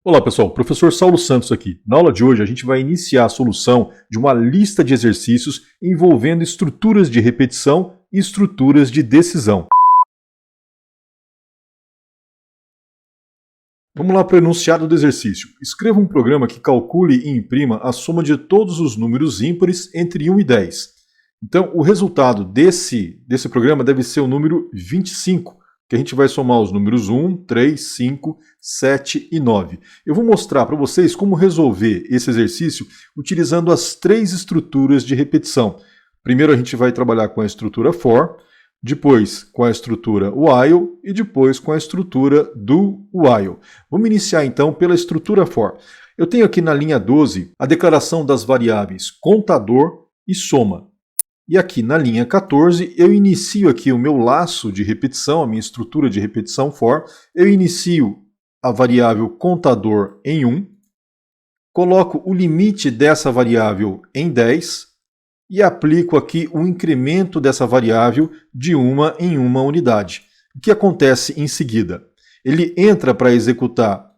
Olá pessoal, professor Saulo Santos aqui. Na aula de hoje a gente vai iniciar a solução de uma lista de exercícios envolvendo estruturas de repetição e estruturas de decisão. Vamos lá para o enunciado do exercício. Escreva um programa que calcule e imprima a soma de todos os números ímpares entre 1 e 10. Então, o resultado desse programa deve ser o número 25, que a gente vai somar os números 1, 3, 5, 7 e 9. Eu vou mostrar para vocês como resolver esse exercício utilizando as três estruturas de repetição. Primeiro a gente vai trabalhar com a estrutura for, depois com a estrutura while e depois com a estrutura do while. Vamos iniciar então pela estrutura for. Eu tenho aqui na linha 12 a declaração das variáveis contador e soma. E aqui na linha 14 eu inicio aqui o meu laço de repetição, a minha estrutura de repetição for. Eu inicio a variável contador em 1, coloco o limite dessa variável em 10 e aplico aqui o incremento dessa variável de uma em uma unidade. O que acontece em seguida? Ele entra para executar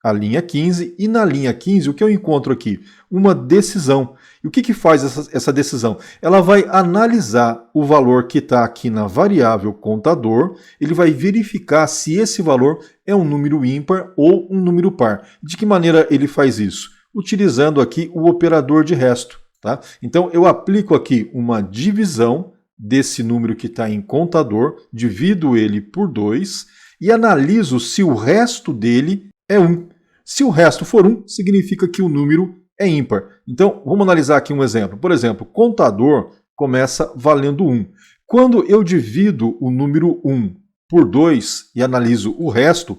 a linha 15 e na linha 15 o que eu encontro aqui? Uma decisão. E o que faz essa decisão? Ela vai analisar o valor que está aqui na variável contador, ele vai verificar se esse valor é um número ímpar ou um número par. De que maneira ele faz isso? Utilizando aqui o operador de resto. Tá? Então eu aplico aqui uma divisão desse número que está em contador, divido ele por 2 e analiso se o resto dele é 1. Se o resto for 1, significa que o número é ímpar. Então, vamos analisar aqui um exemplo. Por exemplo, contador começa valendo 1. Quando eu divido o número 1 por 2 e analiso o resto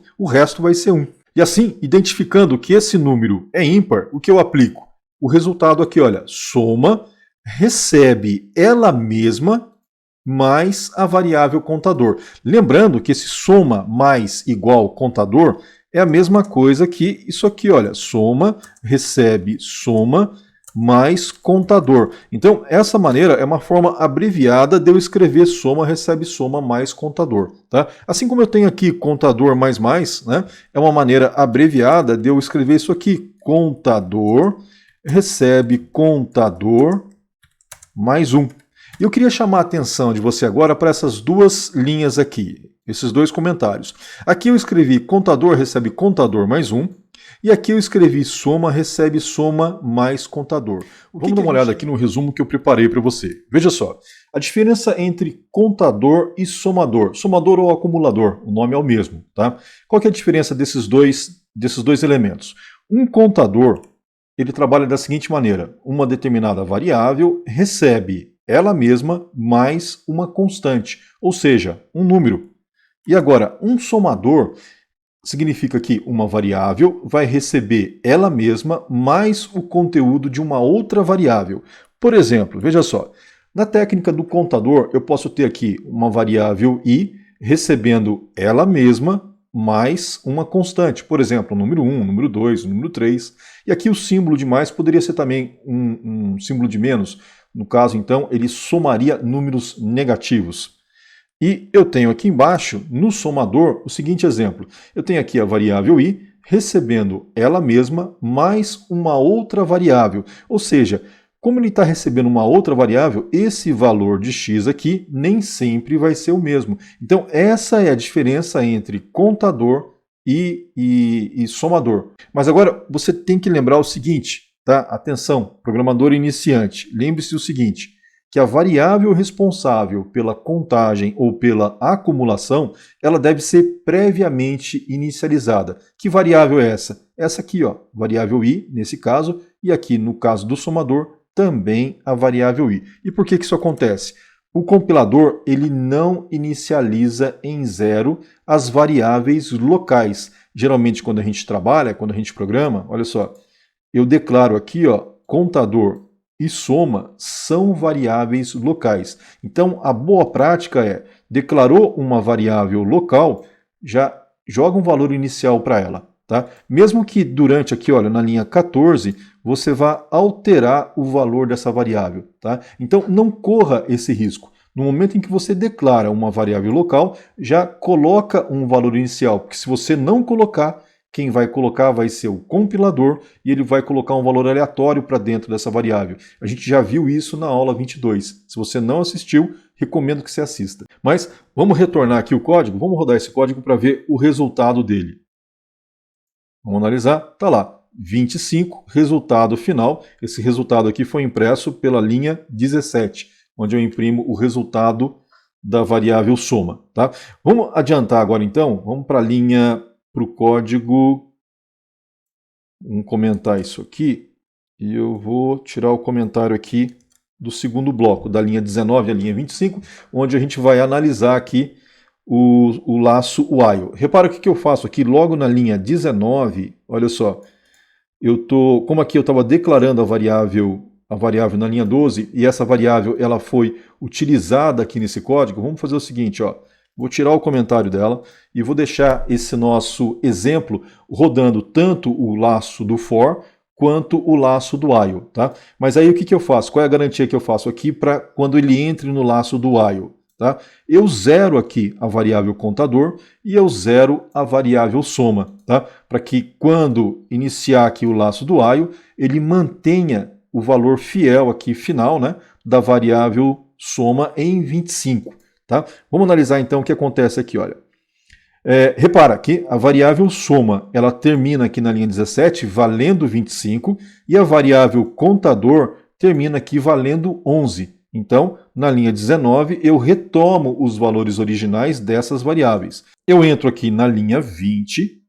vai ser 1. E assim, identificando que esse número é ímpar, o que eu aplico? O resultado aqui, olha, soma, recebe ela mesma mais a variável contador. Lembrando que esse soma mais igual contador é a mesma coisa que isso aqui, olha, soma, recebe, soma, mais contador. Então, essa maneira é uma forma abreviada de eu escrever soma, recebe, soma, mais contador. Tá? Assim como eu tenho aqui contador mais, né, é uma maneira abreviada de eu escrever isso aqui, contador, recebe, contador, mais 1. E eu queria chamar a atenção de você agora para essas duas linhas aqui, esses dois comentários. Aqui eu escrevi contador recebe contador mais 1, e aqui eu escrevi soma recebe soma mais contador. Vamos dar uma olhada aqui no resumo que eu preparei para você. Veja só, a diferença entre contador e somador. Somador ou acumulador, o nome é o mesmo. Tá? Qual que é a diferença desses dois elementos? Um contador, ele trabalha da seguinte maneira, uma determinada variável recebe ela mesma mais uma constante, ou seja, um número. E agora, um somador significa que uma variável vai receber ela mesma mais o conteúdo de uma outra variável. Por exemplo, veja só, na técnica do contador eu posso ter aqui uma variável i recebendo ela mesma mais uma constante. Por exemplo, o número 1, o número 2, o número 3. E aqui o símbolo de mais poderia ser também um símbolo de menos. No caso, então, ele somaria números negativos. E eu tenho aqui embaixo, no somador, o seguinte exemplo. Eu tenho aqui a variável i recebendo ela mesma mais uma outra variável. Ou seja, como ele está recebendo uma outra variável, esse valor de x aqui nem sempre vai ser o mesmo. Então, essa é a diferença entre contador e somador. Mas agora, você tem que lembrar o seguinte, tá? Atenção, programador iniciante, lembre-se o seguinte, que a variável responsável pela contagem ou pela acumulação, ela deve ser previamente inicializada. Que variável é essa? Essa aqui, ó, variável i, nesse caso, e aqui no caso do somador, também a variável i. E por que isso acontece? O compilador ele não inicializa em 0 as variáveis locais. Geralmente quando a gente trabalha, quando a gente programa, olha só, eu declaro aqui, ó, contador e soma são variáveis locais. Então a boa prática é, declarou uma variável local, já joga um valor inicial para ela. Tá? Mesmo que durante aqui, olha, na linha 14, você vá alterar o valor dessa variável. Tá? Então não corra esse risco. No momento em que você declara uma variável local, já coloca um valor inicial, porque se você não colocar, quem vai colocar vai ser o compilador e ele vai colocar um valor aleatório para dentro dessa variável. A gente já viu isso na aula 22. Se você não assistiu, recomendo que você assista. Mas vamos retornar aqui o código, vamos rodar esse código para ver o resultado dele. Vamos analisar, tá lá, 25, resultado final. Esse resultado aqui foi impresso pela linha 17, onde eu imprimo o resultado da variável soma. Tá? Vamos adiantar agora então, vamos para a linha, para o código, vamos comentar isso aqui, e eu vou tirar o comentário aqui do segundo bloco, da linha 19 à linha 25, onde a gente vai analisar aqui o laço while. Repara o que eu faço aqui, logo na linha 19, olha só, como aqui eu estava declarando a variável na linha 12, e essa variável ela foi utilizada aqui nesse código, vamos fazer o seguinte, ó, vou tirar o comentário dela e vou deixar esse nosso exemplo rodando tanto o laço do for quanto o laço do while, tá? Mas aí o que eu faço? Qual é a garantia que eu faço aqui para quando ele entre no laço do while? Tá? Eu zero aqui a variável contador e eu zero a variável soma, tá? Para que quando iniciar aqui o laço do while, ele mantenha o valor fiel aqui final, né, da variável soma em 25. Tá? Vamos analisar então o que acontece aqui, olha. Repara que a variável soma, ela termina aqui na linha 17 valendo 25 e a variável contador termina aqui valendo 11. Então, na linha 19, eu retomo os valores originais dessas variáveis. Eu entro aqui na linha 20,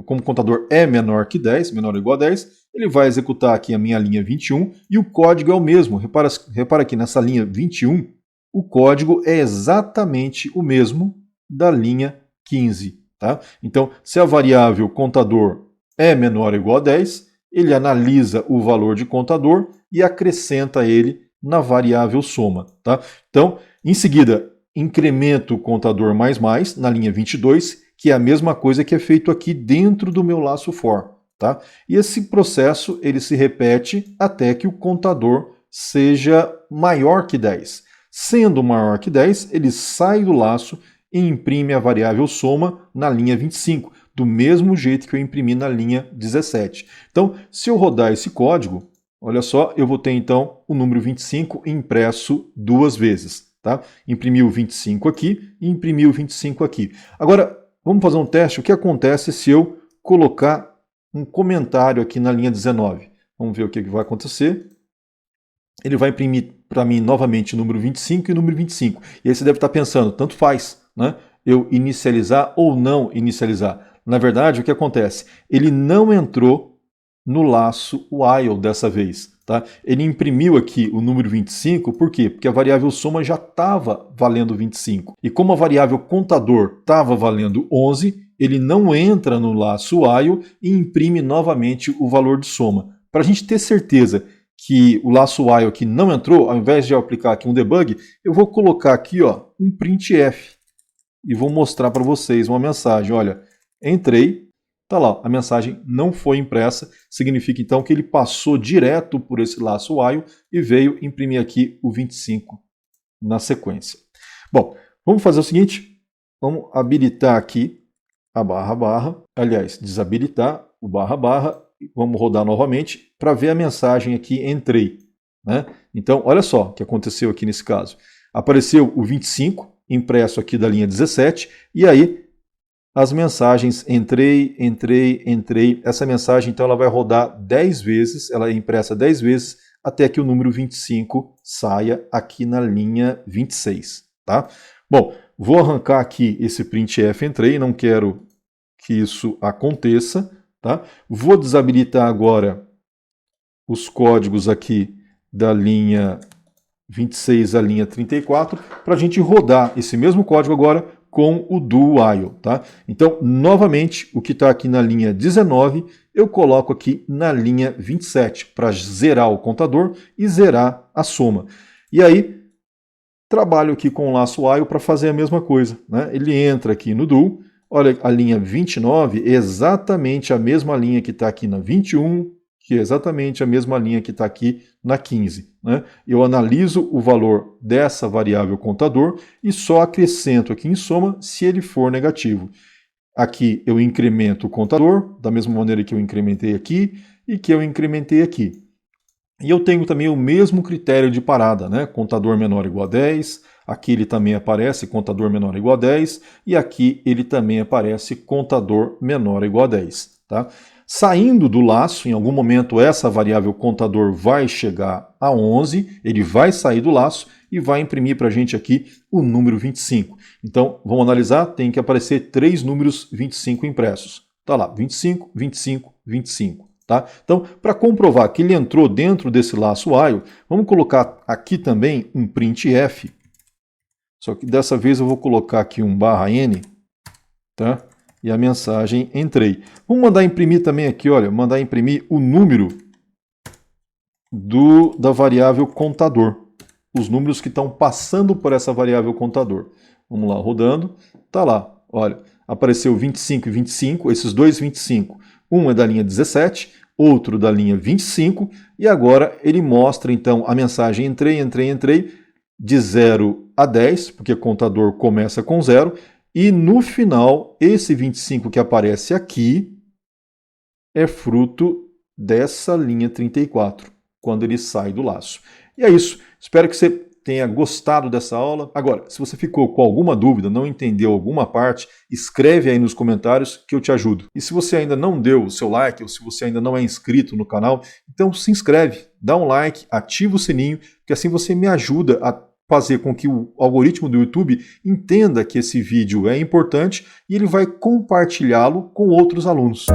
como o contador é menor que 10, menor ou igual a 10, ele vai executar aqui a minha linha 21 e o código é o mesmo. Repara aqui nessa linha 21, o código é exatamente o mesmo da linha 15. Tá? Então, se a variável contador é menor ou igual a 10, ele analisa o valor de contador e acrescenta ele na variável soma. Tá? Então, em seguida, incremento o contador mais na linha 22, que é a mesma coisa que é feito aqui dentro do meu laço for. Tá? E esse processo ele se repete até que o contador seja maior que 10. Sendo maior que 10, ele sai do laço e imprime a variável soma na linha 25, do mesmo jeito que eu imprimi na linha 17. Então, se eu rodar esse código, olha só, eu vou ter então o número 25 impresso duas vezes. Tá? Imprimi o 25 aqui e imprimi o 25 aqui. Agora, vamos fazer um teste. O que acontece se eu colocar um comentário aqui na linha 19? Vamos ver o que vai acontecer. Ele vai imprimir para mim novamente o número 25 e o número 25. E aí você deve estar pensando, tanto faz, né? Eu inicializar ou não inicializar. Na verdade, o que acontece? Ele não entrou no laço while dessa vez. Tá? Ele imprimiu aqui o número 25, por quê? Porque a variável soma já estava valendo 25. E como a variável contador estava valendo 11, ele não entra no laço while e imprime novamente o valor de soma. Para a gente ter certeza que o laço while aqui não entrou, ao invés de eu aplicar aqui um debug, eu vou colocar aqui ó, um printf e vou mostrar para vocês uma mensagem. Olha, entrei, tá lá, a mensagem não foi impressa, significa então que ele passou direto por esse laço while e veio imprimir aqui o 25 na sequência. Bom, vamos fazer o seguinte, vamos habilitar aqui a barra, aliás, desabilitar o barra, vamos rodar novamente para ver a mensagem aqui entrei. Né? Então, olha só o que aconteceu aqui nesse caso. Apareceu o 25 impresso aqui da linha 17 e aí as mensagens entrei. Essa mensagem então ela vai rodar 10 vezes, ela é impressa 10 vezes até que o número 25 saia aqui na linha 26. Tá? Bom, vou arrancar aqui esse printf entrei, não quero que isso aconteça. Tá? Vou desabilitar agora os códigos aqui da linha 26 à linha 34 para a gente rodar esse mesmo código agora com o do while. Tá? Então, novamente, o que está aqui na linha 19, eu coloco aqui na linha 27 para zerar o contador e zerar a soma. E aí, trabalho aqui com o laço while para fazer a mesma coisa. Né? Ele entra aqui no do. Olha, a linha 29 é exatamente a mesma linha que está aqui na 21, que é exatamente a mesma linha que está aqui na 15. Né? Eu analiso o valor dessa variável contador e só acrescento aqui em soma se ele for negativo. Aqui eu incremento o contador, da mesma maneira que eu incrementei aqui e que eu incrementei aqui. E eu tenho também o mesmo critério de parada, né? Contador menor igual a 10, aqui ele também aparece contador menor igual a 10, e aqui ele também aparece contador menor igual a 10. Tá? Saindo do laço, em algum momento essa variável contador vai chegar a 11, ele vai sair do laço e vai imprimir para a gente aqui o número 25. Então, vamos analisar, tem que aparecer 3 números 25 impressos. Tá lá, 25, 25, 25. Tá? Então, para comprovar que ele entrou dentro desse laço while, vamos colocar aqui também um printf. Só que dessa vez eu vou colocar aqui um /n, tá? E a mensagem entrei. Vamos mandar imprimir também aqui, olha, mandar imprimir o número da variável contador. Os números que estão passando por essa variável contador. Vamos lá, rodando. Tá lá, olha, apareceu 25 e 25, esses dois 25. Um é da linha 17, outro da linha 25, e agora ele mostra então a mensagem entrei, de 0 a 10, porque o contador começa com 0, e no final, esse 25 que aparece aqui é fruto dessa linha 34, quando ele sai do laço. E é isso. Espero que você tenha gostado dessa aula. Agora, se você ficou com alguma dúvida, não entendeu alguma parte, escreve aí nos comentários que eu te ajudo. E se você ainda não deu o seu like, ou se você ainda não é inscrito no canal, então se inscreve, dá um like, ativa o sininho, que assim você me ajuda a fazer com que o algoritmo do YouTube entenda que esse vídeo é importante e ele vai compartilhá-lo com outros alunos.